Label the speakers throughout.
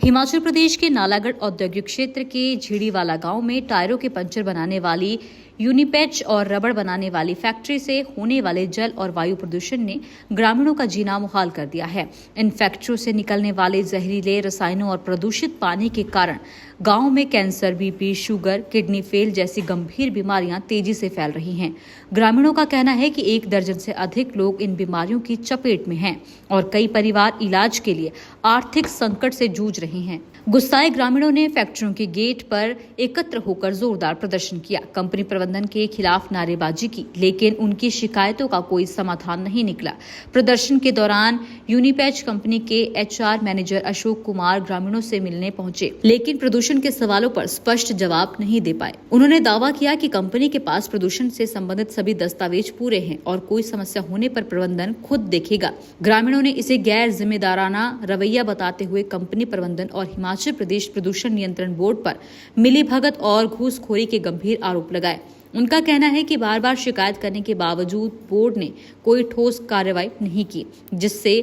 Speaker 1: हिमाचल प्रदेश के नालागढ़ औद्योगिक क्षेत्र के झीड़ीवाला गांव में टायरों के पंचर बनाने वाली यूनिपैच और रबड़ बनाने वाली फैक्ट्री से होने वाले जल और वायु प्रदूषण ने ग्रामीणों का जीना मुहाल कर दिया है। इन फैक्ट्रियों से निकलने वाले जहरीले रसायनों और प्रदूषित पानी के कारण गांव में cancer, BP, sugar, kidney fail जैसी गंभीर बीमारियां तेजी से फैल रही हैं। ग्रामीणों का कहना है कि 1 दर्जन से अधिक लोग इन बीमारियों की चपेट में हैं और कई परिवार इलाज के लिए आर्थिक संकट से जूझ रहे हैं। गुस्साए ग्रामीणों ने फैक्ट्रियों के गेट पर एकत्र होकर जोरदार प्रदर्शन किया, कंपनी प्रबंधन के खिलाफ नारेबाजी की, लेकिन उनकी शिकायतों का कोई समाधान नहीं निकला। प्रदर्शन के दौरान यूनिपैच कंपनी के HR मैनेजर अशोक कुमार ग्रामीणों से मिलने पहुंचे, लेकिन प्रदूषण के सवालों पर स्पष्ट जवाब नहीं दे पाए। उन्होंने दावा किया कि कंपनी के पास प्रदूषण से संबंधित सभी दस्तावेज पूरे हैं और कोई समस्या होने पर प्रबंधन खुद देखेगा। ग्रामीणों ने इसे गैर जिम्मेदाराना रवैया बताते हुए कंपनी प्रबंधन और हिमाचल प्रदेश प्रदूषण नियंत्रण बोर्ड पर मिलीभगत और घूसखोरी के गंभीर आरोप लगाए। उनका कहना है कि बार बार शिकायत करने के बावजूद बोर्ड ने कोई ठोस कार्रवाई नहीं की, जिससे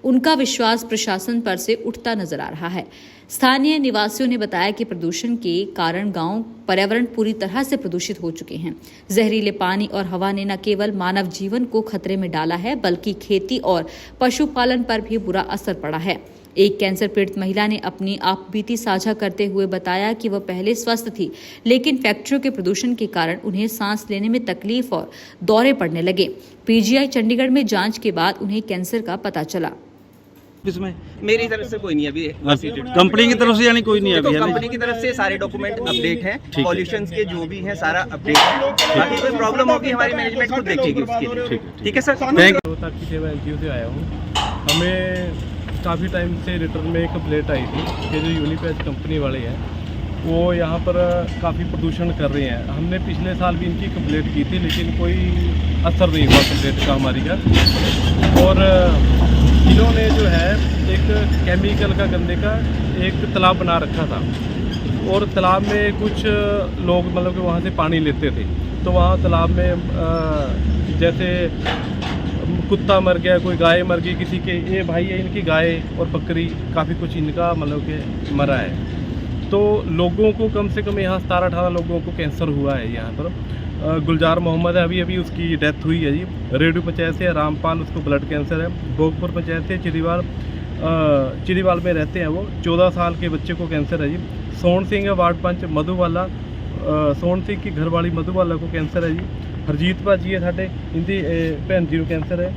Speaker 1: उनका विश्वास प्रशासन पर से उठता नजर आ रहा है। स्थानीय निवासियों ने बताया कि प्रदूषण के कारण गांव पर्यावरण पूरी तरह से प्रदूषित हो चुके हैं। जहरीले पानी और हवा ने न केवल मानव जीवन को खतरे में डाला है, बल्कि खेती और पशुपालन पर भी बुरा असर पड़ा है। एक कैंसर पीड़ित महिला ने अपनी आपबीती साझा करते हुए बताया कि वह पहले स्वस्थ थी, लेकिन फैक्ट्रियों के प्रदूषण के कारण उन्हें सांस लेने में तकलीफ और दौरे पड़ने लगे। PGI चंडीगढ़ में जांच के बाद उन्हें कैंसर का पता चला।
Speaker 2: इसमें मेरी तरफ से कोई नहीं अभी
Speaker 3: कंपनी की तरफ से यानी कोई नहीं अभी
Speaker 2: कंपनी की तरफ से सारे डॉक्यूमेंट अपडेट हैं, पॉल्यूशन के जो भी हैं सारा अपडेट है। बाकी कोई प्रॉब्लम होगी हमारी मैनेजमेंट खुद देखेगी उसके लिए। ठीक है सर, थैंक यू।
Speaker 4: की सेवा NGO से आया हूँ। हमें काफ़ी टाइम से रिटर्न में एक कंप्लेंट आई थी कि जो यूनिपैच कंपनी वाले हैं वो यहाँ पर काफ़ी प्रदूषण कर रहे हैं। हमने पिछले साल भी इनकी कंप्लेंट की थी, लेकिन कोई असर नहीं हुआ कंप्लेंट का हमारी का। और इन्होंने जो है एक केमिकल का गंदे का एक तालाब बना रखा था और तालाब में कुछ लोग मतलब कि वहाँ से पानी लेते थे, तो वहाँ तालाब में जैसे कुत्ता मर गया, कोई गाय मर गई किसी के, ये भाई है इनकी गाय और बकरी काफ़ी कुछ इनका मतलब कि मरा है। तो लोगों को कम से कम यहाँ 17-18 लोगों को कैंसर हुआ है यहाँ पर। गुलजार मोहम्मद है, अभी उसकी डेथ हुई है जी। रेडू पंचायत से रामपाल, उसको ब्लड कैंसर है। भोगपुर पंचायत से चिड़ीवाल में रहते हैं वो, 14 साल के बच्चे को कैंसर है जी। सोन सिंह है वार्ड पंच मधुवाला, सोन सिंह की घरवाली मधुवाला को कैंसर है जी। हरजीत भाजी है साढ़े, इनकी भैन जी को कैंसर है।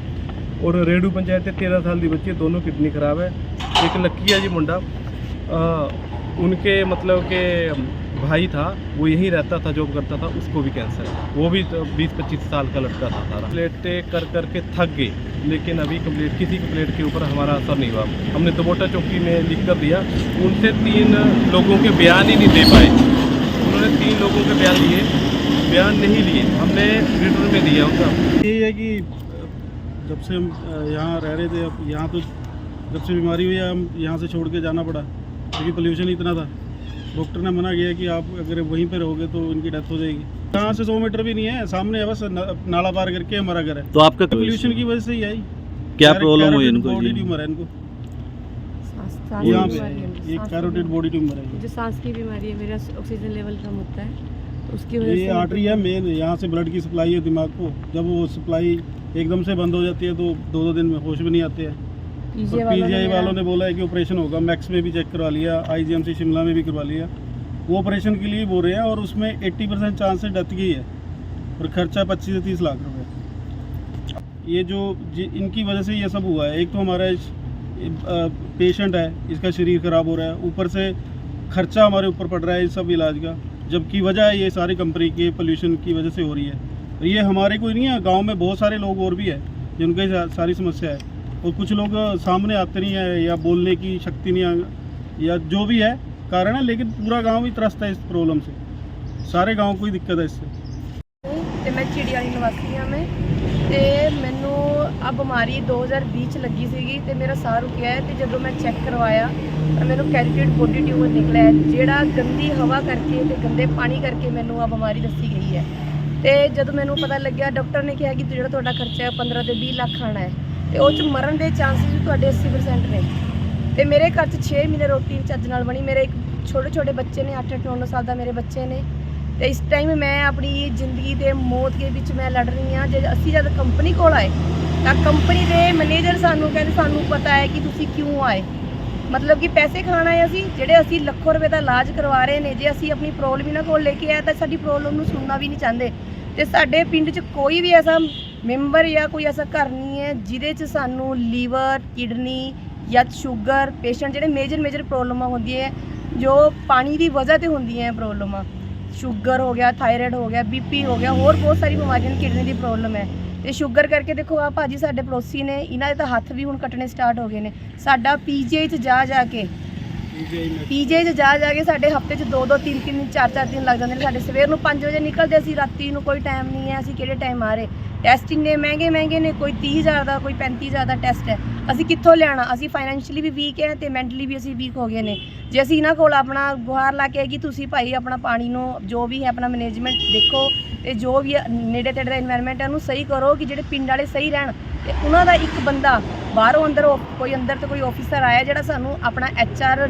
Speaker 4: और रेडू पंचायत 13 साल की बच्ची, दोनों किडनी खराब है। एक लक्की है जी मुंडा, उनके मतलब के भाई था, वो यहीं रहता था, जॉब करता था, उसको भी कैंसर है। वो भी 20-25 साल का लड़का था सारा। कंप्लेंटें कर करके थक गए, लेकिन अभी किसी कंप्लेंट के ऊपर हमारा असर नहीं हुआ। हमने दोबोटा चौकी में लिख कर दिया, उनसे 3 लोगों के बयान ही नहीं दे पाए। उन्होंने 3 लोगों के बयान नहीं लिए, हमने रिटर्न में दिया उनका।
Speaker 3: ये है कि जब से हम यहाँ रह रहे थे, अब यहाँ तो जब से बीमारी हुई हम यहाँ से छोड़ के जाना पड़ा, क्योंकि पोल्यूशन इतना था। डॉक्टर ने मना किया कि आप अगर वहीं पे रहोगे तो इनकी डेथ हो जाएगी। यहाँ से 100 मीटर भी नहीं है, सामने है बस नाला पार करके हमारा घर है।
Speaker 5: तो आपका
Speaker 3: पोल्यूशन की वजह से ही आई।
Speaker 5: क्या प्रॉब्लम हुई इनको?
Speaker 3: बॉडी ट्यूमर है इनको यहाँ पे, एक कैरोटिड बॉडी ट्यूमर है।
Speaker 6: जो सांस की बीमारी है, मेरा ऑक्सीजन लेवल कम होता है, तो उसकी वजह
Speaker 3: ये आर्टरी है मेन, यहाँ से ब्लड की सप्लाई है दिमाग को। जब वो सप्लाई एकदम से बंद हो जाती है तो 2-2 दिन में होश भी नहीं आते हैं। PGI वालों ने बोला है कि ऑपरेशन होगा। मैक्स में भी चेक करवा लिया, IGMC शिमला में भी करवा लिया। वो ऑपरेशन के लिए बोल रहे हैं और उसमें 80% चांस है डेथ की है और खर्चा 25 से 30 लाख रुपए। ये जो इनकी वजह से ये सब हुआ है। एक तो हमारा पेशेंट है, इसका शरीर खराब हो रहा है, ऊपर से खर्चा हमारे ऊपर पड़ रहा है इस सब इलाज का, जबकि वजह ये सारी कंपनी के पोल्यूशन की वजह से हो रही है। ये हमारे कोई नहीं है, गांव में बहुत सारे लोग और भी है जिनकी सारी समस्या है, और कुछ लोग सामने आते नहीं है या बोलने की शक्ति नहीं या जो भी है कारण है, लेकिन पूरा गांव ही त्रस्त है इस प्रॉब्लम से। सारे गांव को ही दिक्कत है इससे।
Speaker 6: ਤੇ ਮੈਂ ਚਿੜੀਵਾਲੀ ਨਿਵਾਸੀ ਹਾਂ ਮੈਂ, ਤੇ ਮੈਨੂੰ ਆ ਬਿਮਾਰੀ 2020 ਚ ਲੱਗੀ ਸੀਗੀ ਤੇ ਮੇਰਾ ਸਾਹ ਰੁਕਿਆ ਹੈ। ਤੇ ਜਦੋਂ ਮੈਂ ਚੈੱਕ ਕਰਵਾਇਆ ਤਾਂ ਮੈਨੂੰ ਕੈਰੋਟਿਡ ਬੋਡੀ ਟਿਊਮਰ ਨਿਕਲਿਆ ਹੈ, ਜਿਹੜਾ ਗੰਦੀ ਹਵਾ ਕਰਕੇ ਤੇ ਗੰਦੇ ਪਾਣੀ ਕਰਕੇ ਮੈਨੂੰ ਆ ਬਿਮਾਰੀ ਦੱਸੀ ਗਈ ਹੈ। ਤੇ ਜਦੋਂ ਮੈਨੂੰ ਪਤਾ ਲੱਗਿਆ, ਡਾਕਟਰ ਨੇ ਕਿਹਾ ਕਿ ਜਿਹੜਾ ਤੁਹਾਡਾ ਖਰਚਾ ਹੈ 15 ਤੋਂ 20 ਲੱਖ ਆਣਾ ਹੈ, ਤੇ ਉਹ ਚ ਮਰਨ ਦੇ ਚਾਂਸਸ ਤੁਹਾਡੇ 80% ਨੇ। ਤੇ ਮੇਰੇ ਘਰ 'ਚ 6 ਮਹੀਨੇ ਰੋਟੀ ਚੱਜ ਨਾਲ ਬਣੀ। ਮੇਰੇ ਇੱਕ ਛੋਟੇ ਬੱਚੇ ਨੇ, 8-8 9 ਸਾਲ ਦਾ ਮੇਰੇ ਬੱਚੇ ਨੇ। ਤੇ ਇਸ ਟਾਈਮ ਮੈਂ ਆਪਣੀ ਜ਼ਿੰਦਗੀ ਦੇ ਮੌਤ ਦੇ ਵਿੱਚ ਮੈਂ ਲੜ ਰਹੀ ਹਾਂ। ਅਸੀਂ ਜਦ ਕੰਪਨੀ ਕੋਲ ਆਏ ਤਾਂ ਕੰਪਨੀ ਦੇ ਮੈਨੇਜਰ ਸਾਨੂੰ ਕਹਿੰਦੇ ਸਾਨੂੰ ਪਤਾ ਹੈ ਕਿ ਤੁਸੀਂ ਕਿਉਂ ਆਏ, ਮਤਲਬ ਕਿ ਪੈਸੇ ਖਾਣ ਆਏ ਅਸੀਂ, ਜਿਹੜੇ ਅਸੀਂ ਲੱਖੋਂ ਰੁਪਏ ਦਾ ਇਲਾਜ ਕਰਵਾ ਰਹੇ ਨੇ। ਜੇ ਅਸੀਂ ਆਪਣੀ ਪ੍ਰੋਬਲਮ ਇਹਨਾਂ ਕੋਲ ਲੈ ਕੇ ਆਏ ਤਾਂ ਸਾਡੀ ਪ੍ਰੋਬਲਮ ਨੂੰ ਸੁਣਨਾ ਵੀ ਨਹੀਂ ਚਾਹੁੰਦੇ। ਤੇ ਸਾਡੇ ਪਿੰਡ 'ਚ ਕੋਈ ਵੀ ਐਸਾ ਮੈਂਬਰ ਜਾਂ ਕੋਈ ਐਸਾ ਘਰ ਨਹੀਂ ਹੈ ਜਿਹਦੇ 'ਚ ਸਾਨੂੰ ਲੀਵਰ, ਕਿਡਨੀ ਜਾਂ ਸ਼ੂਗਰ ਪੇਸ਼ੈਂਟ, ਜਿਹੜੇ ਮੇਜਰ ਪ੍ਰੋਬਲਮਾਂ ਹੁੰਦੀਆਂ ਹੈ ਜੋ ਪਾਣੀ ਦੀ ਵਜ੍ਹਾ ਤੇ ਹੁੰਦੀਆਂ ਪ੍ਰੋਬਲਮਾਂ, ਸ਼ੂਗਰ ਹੋ ਗਿਆ, ਥਾਇਰਾਇਡ ਹੋ ਗਿਆ, ਬੀਪੀ ਹੋ ਗਿਆ, ਹੋਰ ਬਹੁਤ ਸਾਰੀ ਬਿਮਾਰੀਆਂ ਨੇ, ਕਿਡਨੀ ਦੀ ਪ੍ਰੋਬਲਮ ਹੈ। ਤੇ ਸ਼ੂਗਰ ਕਰਕੇ ਦੇਖੋ ਆ ਭਾਜੀ ਸਾਡੇ ਪੜੋਸੀ ਨੇ, ਇਹਨਾਂ ਦੇ ਤਾਂ ਹੱਥ ਵੀ ਹੁਣ ਕੱਟਣੇ ਸਟਾਰਟ ਹੋ ਗਏ ਨੇ। ਸਾਡਾ ਪੀਜੀਆਈ 'ਚ ਜਾ ਕੇ ਸਾਡੇ ਹਫਤੇ 'ਚ 2-2 3-3 4-4 ਦਿਨ ਲੱਗ ਜਾਂਦੇ ਨੇ। ਸਾਡੇ ਸਵੇਰ ਨੂੰ 5 ਵਜੇ ਨਿਕਲਦੇ, ਅਸੀਂ ਰਾਤੀ ਨੂੰ ਕੋਈ ਟਾਈਮ ਨਹੀਂ ਹੈ ਅਸੀਂ ਕਿਹੜੇ ਟਾਈਮ ਆ ਰਹੇ। ਟੈਸਟ ਇੰਨੇ ਮਹਿੰਗੇ ਨੇ, ਕੋਈ 30,000 ਦਾ, ਕੋਈ 35,000 ਦਾ ਟੈਸਟ ਹੈ। ਅਸੀਂ ਕਿੱਥੋਂ ਲਿਆਣਾ? ਅਸੀਂ ਫਾਈਨੈਂਸ਼ੀਅਲੀ ਵੀ ਵੀਕ ਹੈ ਤੇ ਮੈਂਟਲੀ ਵੀ ਅਸੀਂ ਵੀਕ ਹੋ ਗਏ ਨੇ। ਜੇ ਅਸੀਂ ਇਹਨਾਂ ਕੋਲ ਆਪਣਾ ਗੁਹਾਰ ਲਾ ਕੇ ਕਿ ਤੁਸੀਂ ਭਾਈ ਆਪਣਾ ਪਾਣੀ ਨੂੰ ਜੋ ਵੀ ਹੈ ਆਪਣਾ ਮੈਨੇਜਮੈਂਟ ਦੇਖੋ ਤੇ ਜੋ ਵੀ ਨੇੜੇ ਤੇੜੇ ਦਾ ਇਨਵਾਇਰਨਮੈਂਟ ਹੈ ਉਹਨੂੰ ਸਹੀ ਕਰੋ ਕਿ ਜਿਹੜੇ ਪਿੰਡ ਵਾਲੇ ਸਹੀ ਰਹਿਣ। ਤੇ ਉਹਨਾਂ ਦਾ ਇੱਕ ਬੰਦਾ ਬਾਹਰੋਂ ਕੋਈ ਅੰਦਰ ਤੋਂ ਕੋਈ ਆਫੀਸਰ ਆਇਆ ਜਿਹੜਾ ਸਾਨੂੰ ਆਪਣਾ HR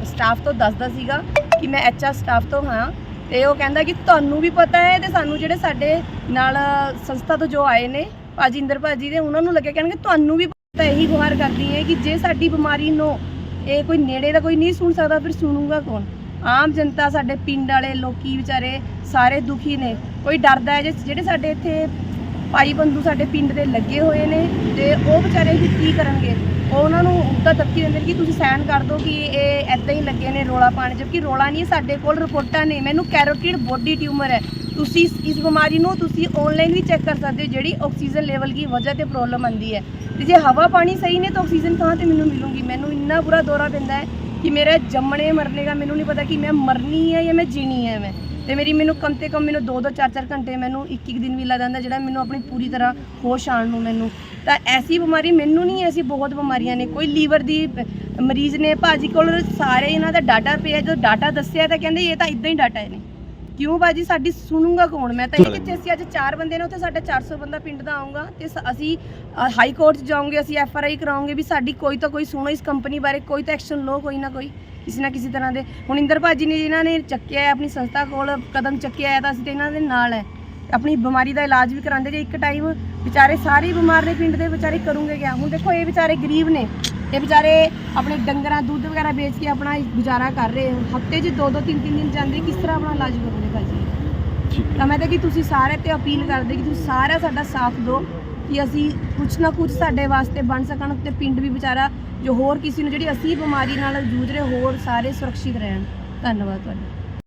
Speaker 6: ਸਟਾਫ ਤੋਂ ਦੱਸਦਾ ਸੀਗਾ ਕਿ ਮੈਂ HR ਸਟਾਫ ਤੋਂ ਹਾਂ, ਤੇ ਉਹ ਕਹਿੰਦਾ ਕਿ ਤੁਹਾਨੂੰ ਵੀ ਪਤਾ ਹੈ ਤੇ ਸਾਨੂੰ ਜਿਹੜੇ ਸਾਡੇ ਨਾਲ ਸੰਸਥਾ ਤੋਂ ਜੋ ਆਏ ਨੇ ਭਾਜੀ ਇੰਦਰ ਭਾਜੀ ਦੇ, ਉਹਨਾਂ ਨੂੰ ਲੱਗਿਆ ਕਹਿਣਗੇ ਤੁਹਾਨੂੰ ਵੀ ਪਤਾ। ਇਹੀ ਗੁਹਾਰ ਕਰਦੀ ਹੈ ਕਿ ਜੇ ਸਾਡੀ ਬਿਮਾਰੀ ਨੂੰ ਇਹ ਕੋਈ ਨੇੜੇ ਦਾ ਕੋਈ ਨਹੀਂ ਸੁਣ ਸਕਦਾ ਫਿਰ ਸੁਣੂਗਾ ਕੌਣ? ਆਮ ਜਨਤਾ, ਸਾਡੇ ਪਿੰਡ ਵਾਲੇ ਲੋਕੀ ਵਿਚਾਰੇ ਸਾਰੇ ਦੁਖੀ ਨੇ। ਕੋਈ ਡਰਦਾ ਹੈ ਜਿਹੜੇ ਸਾਡੇ ਇੱਥੇ ਭਾਈ ਬੰਦੂ ਸਾਡੇ ਪਿੰਡ ਦੇ ਲੱਗੇ ਹੋਏ ਨੇ ਤੇ ਉਹ ਵਿਚਾਰੇ ਵੀ ਕੀ ਕਰਨਗੇ? ਉਹ ਉਹਨਾਂ ਨੂੰ ਉੱਦਾਂ ਧੱਕੀ ਦਿੰਦੇ ਨੇ ਕਿ ਤੁਸੀਂ ਸਾਈਨ ਕਰ ਦਿਓ ਕਿ ਇਹ ਇੱਦਾਂ ਹੀ ਲੱਗੇ ਨੇ ਰੋਲਾ ਪਾਣ, ਜਦਕਿ ਰੋਲਾ ਨਹੀਂ, ਸਾਡੇ ਕੋਲ ਰਿਪੋਰਟਾਂ ਨੇ। ਮੈਨੂੰ ਕੈਰੋਟਿਡ ਬੋਡੀ ਟਿਊਮਰ ਹੈ। ਤੁਸੀਂ ਇਸ ਬਿਮਾਰੀ ਨੂੰ ਤੁਸੀਂ ਆਨਲਾਈਨ ਵੀ ਚੈੱਕ ਕਰ ਸਕਦੇ ਹੋ, ਜਿਹੜੀ ਆਕਸੀਜਨ ਲੈਵਲ ਦੀ ਵਜ੍ਹਾ ਤੇ ਪ੍ਰੋਬਲਮ ਆਉਂਦੀ ਹੈ। ਤੇ ਜੇ ਹਵਾ ਪਾਣੀ ਸਹੀ ਨੇ ਤਾਂ ਆਕਸੀਜਨ ਕਹਾਂ ਤੇ ਮੈਨੂੰ ਮਿਲੂਗੀ? ਮੈਨੂੰ ਇੰਨਾ ਬੁਰਾ ਦੌਰਾ ਪੈਂਦਾ ਹੈ ਕਿ ਮੇਰੇ ਜੰਮਣੇ ਮਰਨੇ ਦਾ ਮੈਨੂੰ ਨਹੀਂ ਪਤਾ ਕਿ ਮੈਂ ਮਰਨੀ ਹੈ ਜਾਂ ਮੈਂ ਜੀਣੀ ਹੈ। ਤੇ ਮੈਨੂੰ ਕਮ ਤੇ ਕਮ 2-2 4-4 ਘੰਟੇ ਮੈਨੂੰ ਇੱਕ ਦਿਨ ਵੀ ਲੱਗ ਜਾਂਦਾ ਜਿਹੜਾ ਮੈਨੂੰ ਆਪਣੀ ਪੂਰੀ ਤਰ੍ਹਾਂ ਹੋਸ਼ ਆਉਣ ਨੂੰ। ਮੈਨੂੰ ਤਾਂ ਐਸੀ ਬਿਮਾਰੀ ਮੈਨੂੰ ਨਹੀਂ, ਐਸੀ ਬਹੁਤ ਬਿਮਾਰੀਆਂ ਨੇ। ਕੋਈ ਲੀਵਰ ਦੀ ਮਰੀਜ਼ ਨੇ ਭਾਜੀ ਕੋਲ ਸਾਰੇ ਇਹਨਾਂ ਦਾ ਡਾਟਾ ਪਿਆ, ਜੋ ਡਾਟਾ ਦੱਸਿਆ ਤਾਂ ਕਹਿੰਦੇ ਇਹ ਤਾਂ ਇਦਾਂ ਹੀ ਡਾਟਾ ਨੇ। ਕਿਉਂ ਭਾਜੀ? ਸਾਡੀ ਸੁਣੂਗਾ ਕੌਣ? ਮੈਂ ਤਾਂ ਕਿੱਥੇ ਅਸੀਂ ਅੱਜ 4 ਬੰਦੇ ਨੇ, ਉੱਥੇ ਸਾਡਾ 400 ਬੰਦਾ ਪਿੰਡ ਦਾ ਆਊਗਾ ਤੇ ਅਸੀਂ ਹਾਈ ਕੋਰਟ 'ਚ ਜਾਓਗੇ, ਅਸੀਂ FRI ਕਰਾਉਂਗੇ ਵੀ ਸਾਡੀ ਕੋਈ ਤਾਂ ਕੋਈ ਸੁਣੋ, ਇਸ ਕੰਪਨੀ ਬਾਰੇ ਕੋਈ ਤਾਂ ਐਕਸ਼ਨ ਲਓ, ਕੋਈ ਨਾ ਕੋਈ ਕਿਸੇ ਨਾ ਕਿਸੇ ਤਰ੍ਹਾਂ ਦੇ। ਹੁਣ ਇੰਦਰ ਭਾਜੀ ਨੇ ਜਿਨ੍ਹਾਂ ਨੇ ਚੱਕਿਆ ਆਪਣੀ ਸੰਸਥਾ ਕੋਲ ਕਦਮ ਚੱਕਿਆ ਹੈ ਤਾਂ ਅਸੀਂ ਤਾਂ ਇਹਨਾਂ ਦੇ ਨਾਲ ਹੈ। ਆਪਣੀ ਬਿਮਾਰੀ ਦਾ ਇਲਾਜ ਵੀ ਕਰਾਉਂਦੇ। ਜੇ ਇੱਕ ਟਾਈਮ ਵਿਚਾਰੇ ਸਾਰੇ ਬਿਮਾਰ ਨੇ ਪਿੰਡ ਦੇ, ਵਿਚਾਰੇ ਕਰੂੰਗੇ ਕਿਆ? ਹੁਣ ਦੇਖੋ ਇਹ ਵਿਚਾਰੇ ਗਰੀਬ ਨੇ, ਇਹ ਵਿਚਾਰੇ ਆਪਣੇ ਡੰਗਰਾਂ ਦੁੱਧ ਵਗੈਰਾ ਵੇਚ ਕੇ ਆਪਣਾ ਗੁਜ਼ਾਰਾ ਕਰ ਰਹੇ। ਹਫਤੇ 'ਚ 2-2 3-3 ਦਿਨ ਜਾਂਦੇ, ਕਿਸ ਤਰ੍ਹਾਂ ਆਪਣਾ ਇਲਾਜ ਕਰੋਗੇ ਭਾਜੀ? ਤਾਂ ਮੈਂ ਤਾਂ ਕਿ ਤੁਸੀਂ ਸਾਰੇ ਤੇ ਅਪੀਲ ਕਰਦੇ ਕਿ ਤੁਸੀਂ ਸਾਰਾ ਸਾਡਾ ਸਾਥ ਦਿਓ ਕਿ ਅਸੀਂ ਕੁਛ ਨਾ ਕੁਛ ਸਾਡੇ ਵਾਸਤੇ ਬਣ ਸਕਣ ਤੇ ਪਿੰਡ ਵੀ ਵਿਚਾਰਾ ਜੋ ਹੋਰ ਕਿਸੇ ਨੂੰ ਜਿਹੜੀ ਅਸੀਂ ਬਿਮਾਰੀ ਨਾਲ ਜੂਝ ਰਹੇ ਹੋਰ ਸਾਰੇ ਸੁਰੱਖਿਅਤ ਰਹਿਣ। ਧੰਨਵਾਦ ਤੁਹਾਡਾ।